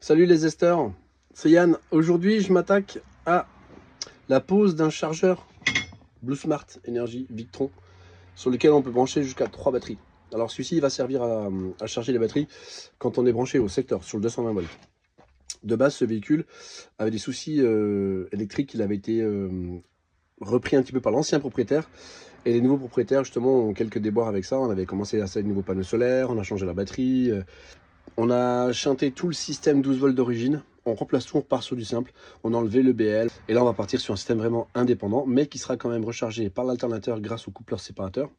Salut les zesteurs, c'est Yann. Aujourd'hui, je m'attaque à la pose d'un chargeur Blue Smart Energy Victron sur lequel on peut brancher jusqu'à 3 batteries. Alors celui-ci il va servir à charger les batteries quand on est branché au secteur sur le 220 volts. De base, ce véhicule avait des soucis électriques. Il avait été repris un petit peu par l'ancien propriétaire. Et les nouveaux propriétaires justement ont quelques déboires avec ça. On avait commencé à installer de nouveaux panneaux solaires, on a changé la batterie. On a chanté tout le système 12 volts d'origine, on remplace tout, on repart sur du simple, on a enlevé le BL, et là on va partir sur un système vraiment indépendant, mais qui sera quand même rechargé par l'alternateur grâce au coupleur séparateur,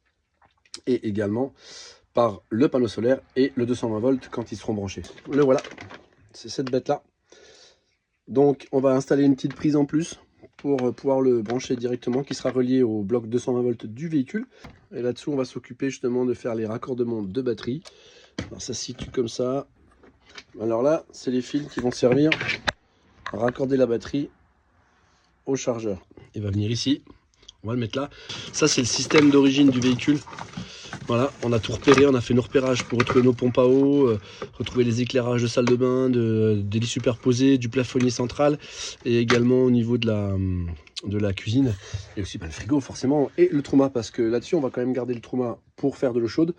et également par le panneau solaire et le 220 volts quand ils seront branchés. Le voilà, c'est cette bête là. Donc on va installer une petite prise en plus pour pouvoir le brancher directement, qui sera relié au bloc 220 volts du véhicule. Et là-dessous on va s'occuper justement de faire les raccordements de batterie. Alors ça se situe comme ça. Alors là, c'est les fils qui vont servir à raccorder la batterie au chargeur. Il va venir ici, on va le mettre là. Ça, c'est le système d'origine du véhicule. Voilà, on a tout repéré, on a fait nos repérages pour retrouver nos pompes à eau, retrouver les éclairages de salle de bain, des lits superposés, du plafonnier central, et également au niveau de la cuisine, et aussi le frigo forcément, et le trauma, parce que là-dessus, on va quand même garder le trauma pour faire de l'eau chaude.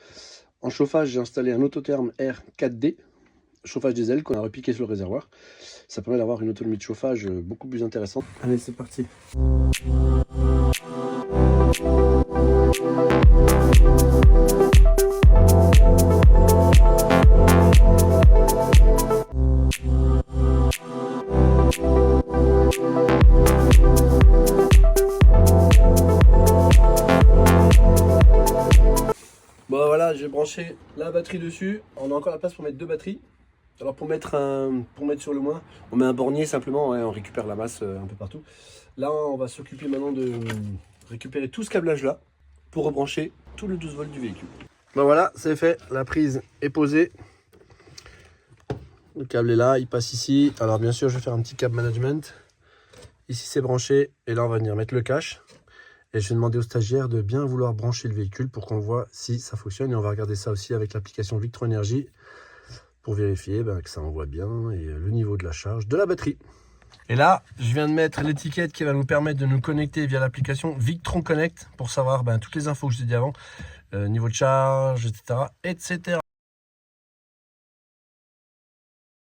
En chauffage, j'ai installé un autotherme R4D, chauffage diesel qu'on a repiqué sur le réservoir. Ça permet d'avoir une autonomie de chauffage beaucoup plus intéressante. Allez, c'est parti. Bon voilà, j'ai branché la batterie dessus. On a encore la place pour mettre deux batteries. Alors pour mettre sur le moins, on met un bornier simplement, ouais, on récupère la masse un peu partout. Là, on va s'occuper maintenant de récupérer tout ce câblage là pour rebrancher tout le 12 volts du véhicule. Ben voilà, c'est fait, la prise est posée. Le câble est là, il passe ici. Alors bien sûr, je vais faire un petit câble management. Ici c'est branché et là on va venir mettre le cache. Et je vais demander au stagiaire de bien vouloir brancher le véhicule pour qu'on voit si ça fonctionne. Et on va regarder ça aussi avec l'application Victron Energy pour vérifier que ça envoie bien et le niveau de la charge de la batterie. Et là, je viens de mettre l'étiquette qui va nous permettre de nous connecter via l'application Victron Connect pour savoir toutes les infos que je t'ai dit avant, niveau de charge, etc., etc.